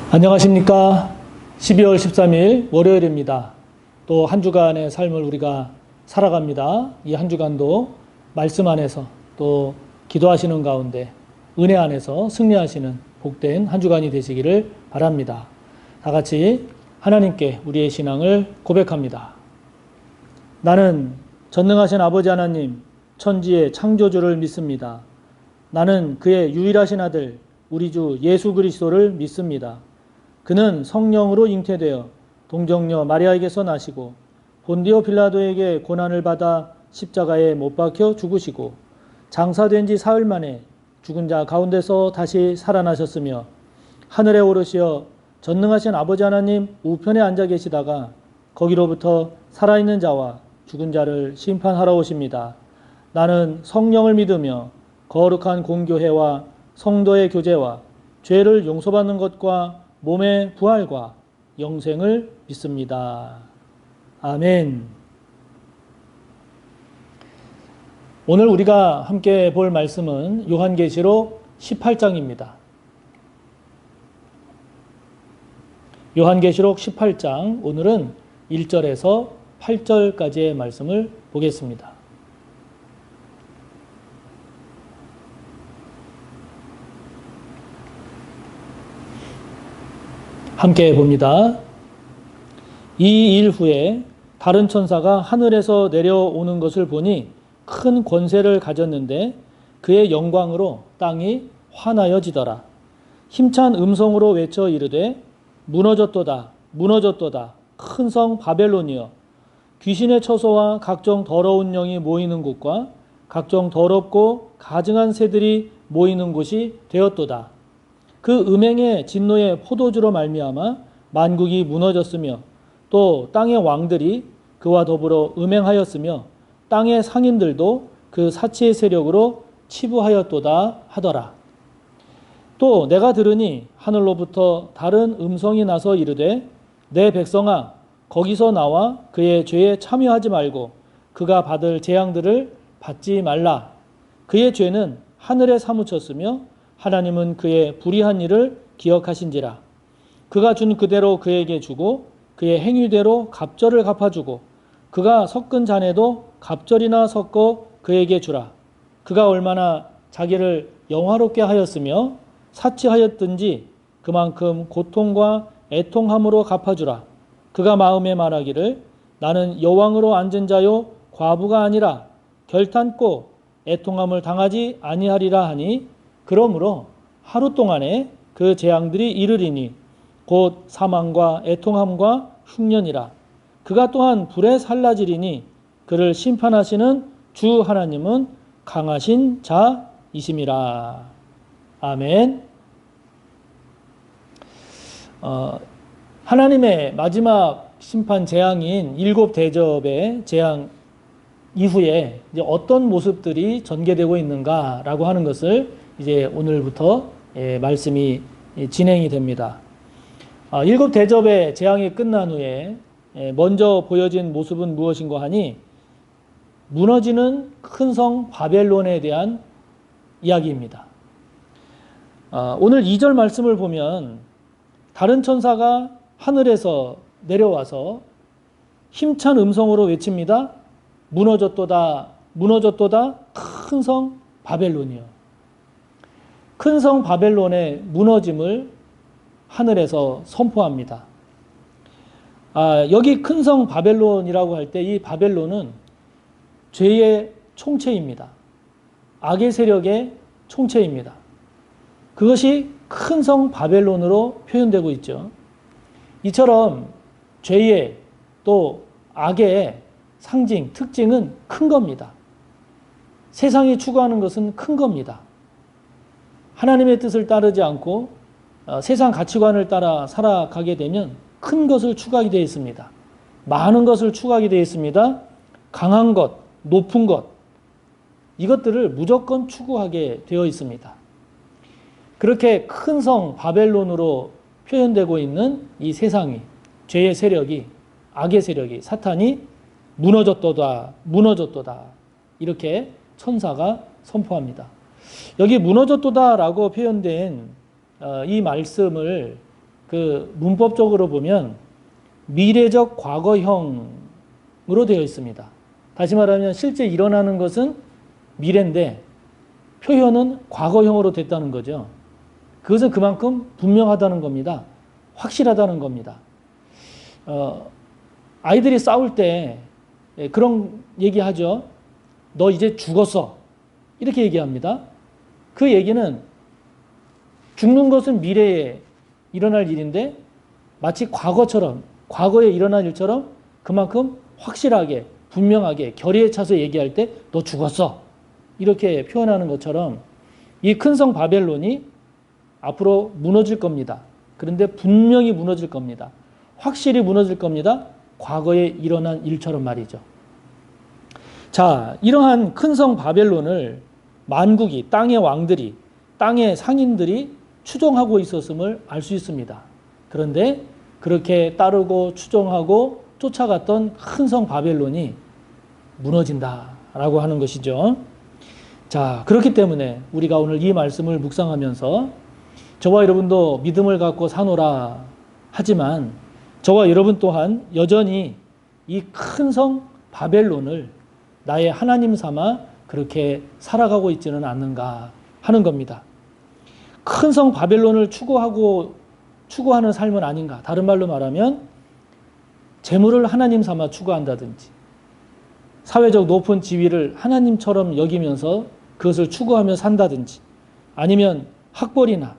안녕하십니까. 12월 13일 월요일입니다. 또 한 주간의 삶을 우리가 살아갑니다. 이 한 주간도 말씀 안에서 또 기도하시는 가운데 은혜 안에서 승리하시는 복된 한 주간이 되시기를 바랍니다. 다 같이 하나님께 우리의 신앙을 고백합니다. 나는 전능하신 아버지 하나님, 천지의 창조주를 믿습니다. 나는 그의 유일하신 아들 우리 주 예수 그리스도를 믿습니다. 그는 성령으로 잉태되어 동정녀 마리아에게서 나시고 본디오 빌라도에게 고난을 받아 십자가에 못 박혀 죽으시고 장사된 지 사흘 만에 죽은 자 가운데서 다시 살아나셨으며 하늘에 오르시어 전능하신 아버지 하나님 우편에 앉아 계시다가 거기로부터 살아있는 자와 죽은 자를 심판하러 오십니다. 나는 성령을 믿으며 거룩한 공교회와 성도의 교제와 죄를 용서받는 것과 몸의 부활과 영생을 믿습니다. 아멘. 오늘 우리가 함께 볼 말씀은 요한계시록 18장입니다. 요한계시록 18장, 오늘은 1절에서 8절까지의 말씀을 보겠습니다. 함께 봅니다. 이 일 후에 다른 천사가 하늘에서 내려오는 것을 보니 큰 권세를 가졌는데 그의 영광으로 땅이 환하여지더라. 힘찬 음성으로 외쳐 이르되 무너졌도다 무너졌도다 큰 성 바벨론이여 귀신의 처소와 각종 더러운 영이 모이는 곳과 각종 더럽고 가증한 새들이 모이는 곳이 되었도다. 그 음행의 진노의 포도주로 말미암아 만국이 무너졌으며 또 땅의 왕들이 그와 더불어 음행하였으며 땅의 상인들도 그 사치의 세력으로 치부하였도다 하더라. 또 내가 들으니 하늘로부터 다른 음성이 나서 이르되 내 백성아 거기서 나와 그의 죄에 참여하지 말고 그가 받을 재앙들을 받지 말라. 그의 죄는 하늘에 사무쳤으며 하나님은 그의 불의한 일을 기억하신지라. 그가 준 그대로 그에게 주고 그의 행위대로 갑절을 갚아주고 그가 섞은 잔에도 갑절이나 섞어 그에게 주라. 그가 얼마나 자기를 영화롭게 하였으며 사치하였든지 그만큼 고통과 애통함으로 갚아주라. 그가 마음에 말하기를 나는 여왕으로 앉은 자요 과부가 아니라 결탄코 애통함을 당하지 아니하리라 하니 그러므로 하루 동안에 그 재앙들이 이르리니 곧 사망과 애통함과 흉년이라. 그가 또한 불에 살라지리니 그를 심판하시는 주 하나님은 강하신 자이심이라. 아멘. 하나님의 마지막 심판 재앙인 일곱 대접의 재앙 이후에 이제 어떤 모습들이 전개되고 있는가라고 하는 것을 이제 오늘부터 말씀이 진행이 됩니다. 일곱 대접의 재앙이 끝난 후에 먼저 보여진 모습은 무엇인가 하니 무너지는 큰 성 바벨론에 대한 이야기입니다. 오늘 2절 말씀을 보면 다른 천사가 하늘에서 내려와서 힘찬 음성으로 외칩니다. 무너졌도다 무너졌도다 큰 성 바벨론이요. 큰 성 바벨론의 무너짐을 하늘에서 선포합니다. 여기 큰 성 바벨론이라고 할 때 이 바벨론은 죄의 총체입니다. 악의 세력의 총체입니다. 그것이 큰 성 바벨론으로 표현되고 있죠. 이처럼 죄의 또 악의 상징, 특징은 큰 겁니다. 세상이 추구하는 것은 큰 겁니다. 하나님의 뜻을 따르지 않고 세상 가치관을 따라 살아가게 되면 큰 것을 추구하게 되어 있습니다. 많은 것을 추구하게 되어 있습니다. 강한 것, 높은 것, 이것들을 무조건 추구하게 되어 있습니다. 그렇게 큰 성 바벨론으로 표현되고 있는 이 세상이, 죄의 세력이, 악의 세력이, 사탄이 무너졌도다, 무너졌도다 이렇게 천사가 선포합니다. 여기 무너졌도다라고 표현된 이 말씀을 그 문법적으로 보면 미래적 과거형으로 되어 있습니다. 다시 말하면 실제 일어나는 것은 미래인데 표현은 과거형으로 됐다는 거죠. 그것은 그만큼 분명하다는 겁니다. 확실하다는 겁니다. 아이들이 싸울 때 그런 얘기하죠. 너 이제 죽었어. 이렇게 얘기합니다. 그 얘기는 죽는 것은 미래에 일어날 일인데 마치 과거처럼, 과거에 일어날 일처럼 그만큼 확실하게, 분명하게 결의에 차서 얘기할 때 너 죽었어. 이렇게 표현하는 것처럼 이 큰 성 바벨론이 앞으로 무너질 겁니다. 그런데 분명히 무너질 겁니다. 확실히 무너질 겁니다. 과거에 일어난 일처럼 말이죠. 자, 이러한 큰 성 바벨론을 만국이, 땅의 왕들이, 땅의 상인들이 추종하고 있었음을 알 수 있습니다. 그런데 그렇게 따르고 추종하고 쫓아갔던 큰 성 바벨론이 무너진다라고 하는 것이죠. 자, 그렇기 때문에 우리가 오늘 이 말씀을 묵상하면서 저와 여러분도 믿음을 갖고 사노라 하지만 저와 여러분 또한 여전히 이 큰 성 바벨론을 나의 하나님 삼아 그렇게 살아가고 있지는 않는가 하는 겁니다. 큰 성 바벨론을 추구하는 삶은 아닌가. 다른 말로 말하면 재물을 하나님 삼아 추구한다든지 사회적 높은 지위를 하나님처럼 여기면서 그것을 추구하며 산다든지 아니면 학벌이나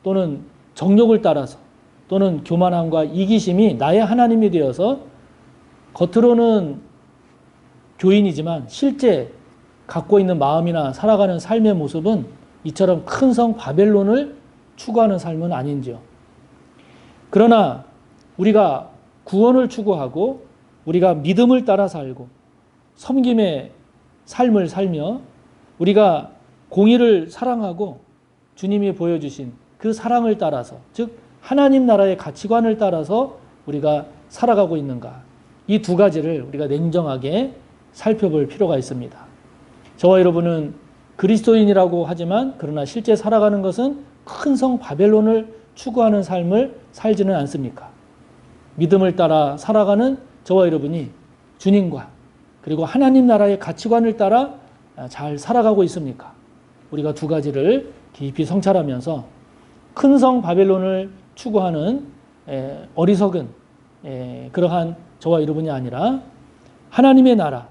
또는 정욕을 따라서 또는 교만함과 이기심이 나의 하나님이 되어서 겉으로는 교인이지만 실제 갖고 있는 마음이나 살아가는 삶의 모습은 이처럼 큰 성 바벨론을 추구하는 삶은 아닌지요. 그러나 우리가 구원을 추구하고 우리가 믿음을 따라 살고 섬김의 삶을 살며 우리가 공의를 사랑하고 주님이 보여주신 그 사랑을 따라서 즉 하나님 나라의 가치관을 따라서 우리가 살아가고 있는가. 이 두 가지를 우리가 냉정하게 살펴볼 필요가 있습니다. 저와 여러분은 그리스도인이라고 하지만 그러나 실제 살아가는 것은 큰 성 바벨론을 추구하는 삶을 살지는 않습니까? 믿음을 따라 살아가는 저와 여러분이 주님과 그리고 하나님 나라의 가치관을 따라 잘 살아가고 있습니까? 우리가 두 가지를 깊이 성찰하면서 큰 성 바벨론을 추구하는 어리석은 그러한 저와 여러분이 아니라 하나님의 나라,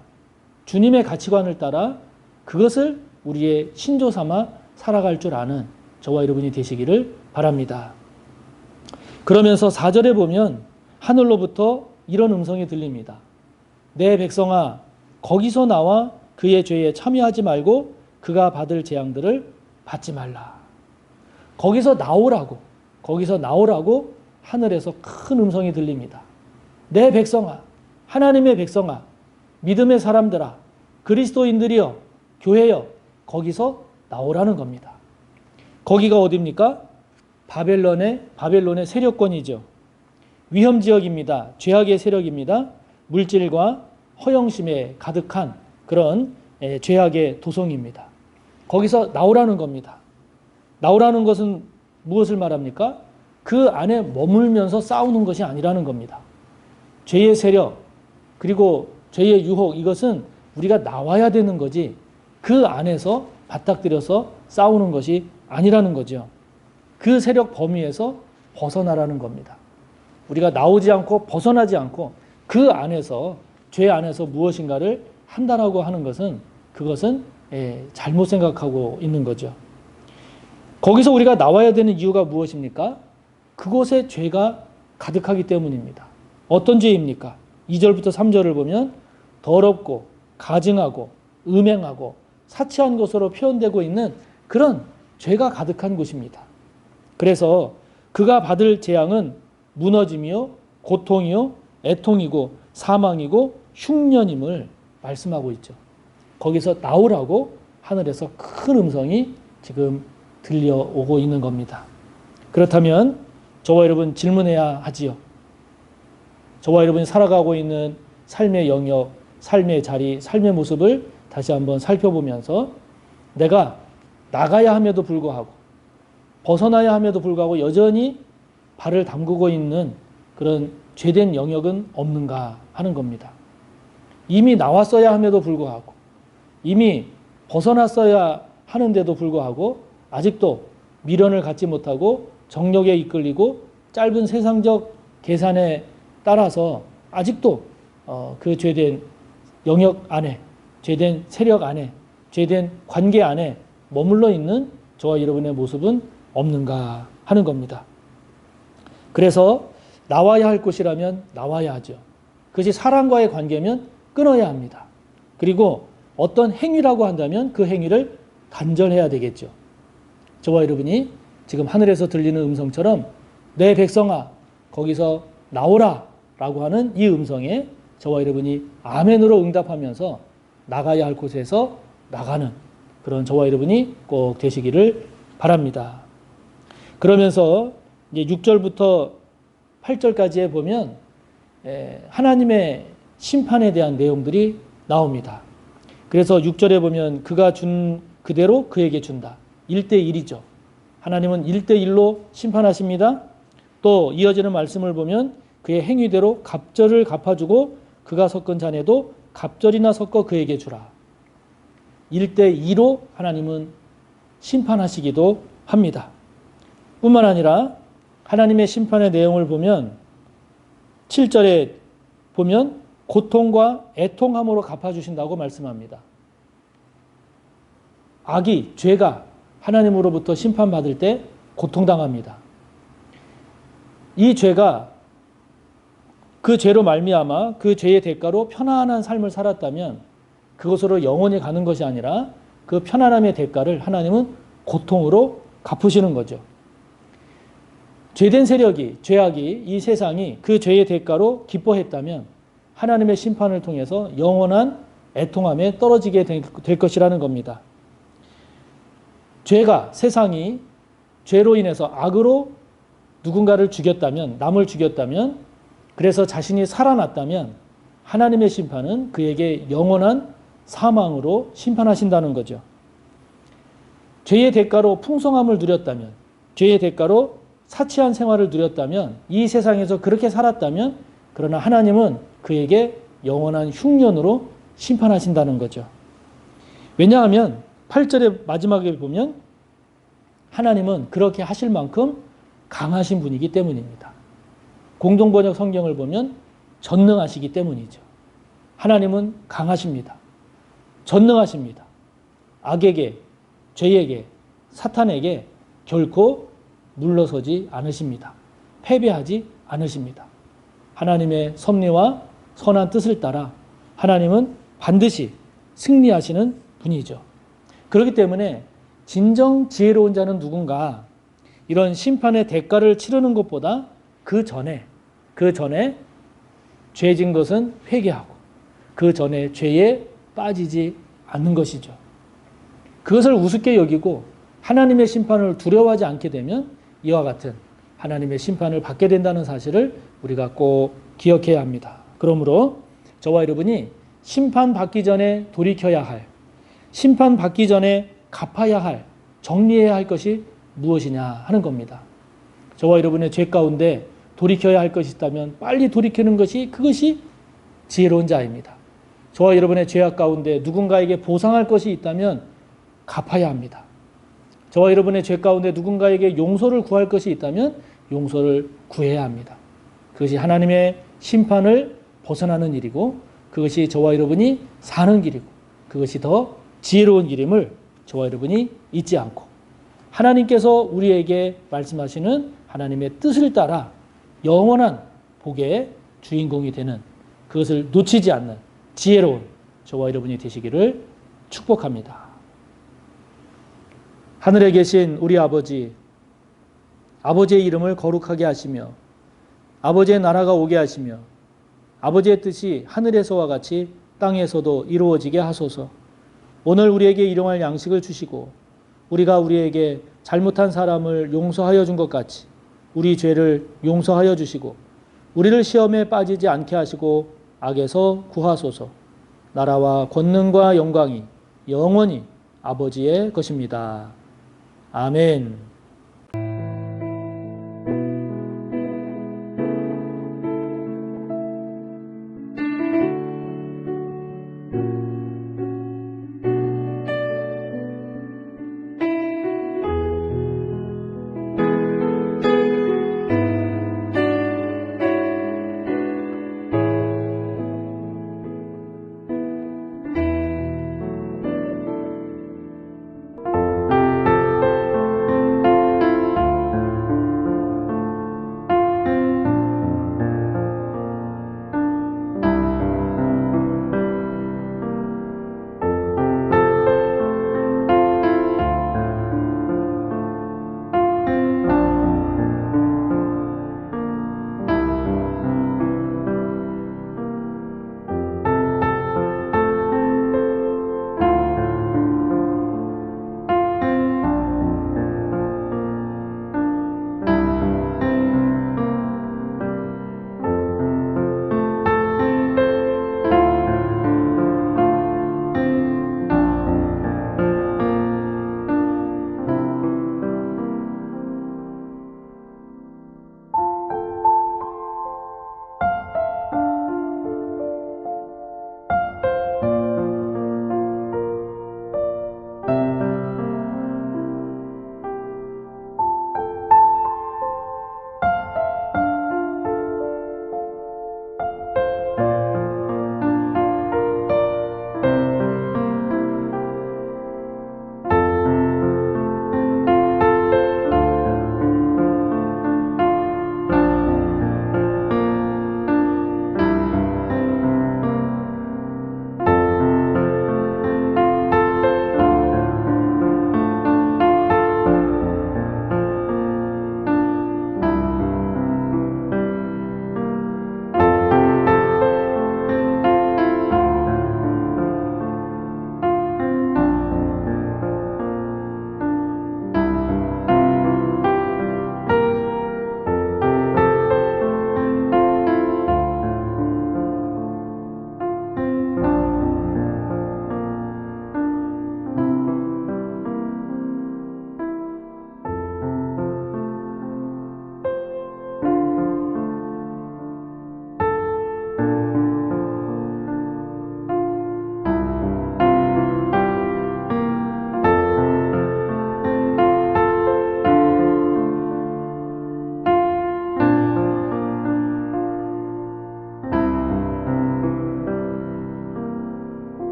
주님의 가치관을 따라 그것을 우리의 신조 삼아 살아갈 줄 아는 저와 여러분이 되시기를 바랍니다. 그러면서 4절에 보면 하늘로부터 이런 음성이 들립니다. 내 백성아, 거기서 나와 그의 죄에 참여하지 말고 그가 받을 재앙들을 받지 말라. 거기서 나오라고 하늘에서 큰 음성이 들립니다. 내 백성아, 하나님의 백성아, 믿음의 사람들아, 그리스도인들이여, 교회여, 거기서 나오라는 겁니다. 거기가 어디입니까? 바벨론의 세력권이죠. 위험지역입니다. 죄악의 세력입니다. 물질과 허영심에 가득한 그런 죄악의 도성입니다. 거기서 나오라는 겁니다. 나오라는 것은 무엇을 말합니까? 그 안에 머물면서 싸우는 것이 아니라는 겁니다. 죄의 세력 그리고 죄의 유혹 이것은 우리가 나와야 되는 거지 그 안에서 바닥들여서 싸우는 것이 아니라는 거죠. 그 세력 범위에서 벗어나라는 겁니다. 우리가 나오지 않고 벗어나지 않고 그 안에서 죄 안에서 무엇인가를 한다라고 하는 것은 그것은 잘못 생각하고 있는 거죠. 거기서 우리가 나와야 되는 이유가 무엇입니까? 그곳에 죄가 가득하기 때문입니다. 어떤 죄입니까? 2절부터 3절을 보면 더럽고 가증하고 음행하고 사치한 것으로 표현되고 있는 그런 죄가 가득한 곳입니다. 그래서 그가 받을 재앙은 무너짐이요 고통이요 애통이고 사망이고 흉년임을 말씀하고 있죠. 거기서 나오라고 하늘에서 큰 음성이 지금 들려오고 있는 겁니다. 그렇다면 저와 여러분 질문해야 하지요. 저와 여러분이 살아가고 있는 삶의 영역, 삶의 자리, 삶의 모습을 다시 한번 살펴보면서 내가 나가야 함에도 불구하고 벗어나야 함에도 불구하고 여전히 발을 담그고 있는 그런 죄된 영역은 없는가 하는 겁니다. 이미 나왔어야 함에도 불구하고, 이미 벗어났어야 하는데도 불구하고 아직도 미련을 갖지 못하고 정욕에 이끌리고 짧은 세상적 계산에 따라서 아직도 그 죄된 영역 안에, 죄된 세력 안에, 죄된 관계 안에 머물러 있는 저와 여러분의 모습은 없는가 하는 겁니다. 그래서 나와야 할 곳이라면 나와야 하죠. 그것이 사람과의 관계면 끊어야 합니다. 그리고 어떤 행위라고 한다면 그 행위를 단절해야 되겠죠. 저와 여러분이 지금 하늘에서 들리는 음성처럼 내 백성아 거기서 나오라 라고 하는 이 음성에 저와 여러분이 아멘으로 응답하면서 나가야 할 곳에서 나가는 그런 저와 여러분이 꼭 되시기를 바랍니다. 그러면서 이제 6절부터 8절까지에 보면 하나님의 심판에 대한 내용들이 나옵니다. 그래서 6절에 보면 그가 준 그대로 그에게 준다. 1대1이죠. 하나님은 1대1로 심판하십니다. 또 이어지는 말씀을 보면 그의 행위대로 갑절을 갚아주고 그가 섞은 잔에도 갑절이나 섞어 그에게 주라. 1대2로 하나님은 심판하시기도 합니다. 뿐만 아니라 하나님의 심판의 내용을 보면 7절에 보면 고통과 애통함으로 갚아주신다고 말씀합니다. 악이, 죄가 하나님으로부터 심판받을 때 고통당합니다. 이 죄가 그 죄로 말미암아 그 죄의 대가로 편안한 삶을 살았다면 그것으로 영원히 가는 것이 아니라 그 편안함의 대가를 하나님은 고통으로 갚으시는 거죠. 죄된 세력이, 죄악이, 이 세상이 그 죄의 대가로 기뻐했다면 하나님의 심판을 통해서 영원한 애통함에 떨어지게 될 것이라는 겁니다. 죄가, 세상이 죄로 인해서 악으로 누군가를 죽였다면, 남을 죽였다면, 그래서 자신이 살아났다면 하나님의 심판은 그에게 영원한 사망으로 심판하신다는 거죠. 죄의 대가로 풍성함을 누렸다면, 죄의 대가로 사치한 생활을 누렸다면, 이 세상에서 그렇게 살았다면, 그러나 하나님은 그에게 영원한 흉년으로 심판하신다는 거죠. 왜냐하면 8절의 마지막에 보면 하나님은 그렇게 하실 만큼 강하신 분이기 때문입니다. 공동번역 성경을 보면 전능하시기 때문이죠. 하나님은 강하십니다. 전능하십니다. 악에게, 죄에게, 사탄에게 결코 물러서지 않으십니다. 패배하지 않으십니다. 하나님의 섭리와 선한 뜻을 따라 하나님은 반드시 승리하시는 분이죠. 그렇기 때문에 진정 지혜로운 자는 누군가 이런 심판의 대가를 치르는 것보다 그 전에 죄진 것은 회개하고 그 전에 죄에 빠지지 않는 것이죠. 그것을 우습게 여기고 하나님의 심판을 두려워하지 않게 되면 이와 같은 하나님의 심판을 받게 된다는 사실을 우리가 꼭 기억해야 합니다. 그러므로 저와 여러분이 심판받기 전에 돌이켜야 할, 심판받기 전에 갚아야 할, 정리해야 할 것이 무엇이냐 하는 겁니다. 저와 여러분의 죄 가운데 돌이켜야 할 것이 있다면 빨리 돌이키는 것이 그것이 지혜로운 자입니다. 저와 여러분의 죄악 가운데 누군가에게 보상할 것이 있다면 갚아야 합니다. 저와 여러분의 죄 가운데 누군가에게 용서를 구할 것이 있다면 용서를 구해야 합니다. 그것이 하나님의 심판을 벗어나는 일이고 그것이 저와 여러분이 사는 길이고 그것이 더 지혜로운 길임을 저와 여러분이 잊지 않고 하나님께서 우리에게 말씀하시는 하나님의 뜻을 따라 영원한 복의 주인공이 되는 그것을 놓치지 않는 지혜로운 저와 여러분이 되시기를 축복합니다. 하늘에 계신 우리 아버지, 아버지의 이름을 거룩하게 하시며 아버지의 나라가 오게 하시며 아버지의 뜻이 하늘에서와 같이 땅에서도 이루어지게 하소서. 오늘 우리에게 일용할 양식을 주시고 우리가 우리에게 잘못한 사람을 용서하여 준 것 같이 우리 죄를 용서하여 주시고 우리를 시험에 빠지지 않게 하시고 악에서 구하소서. 나라와 권능과 영광이 영원히 아버지의 것입니다. 아멘.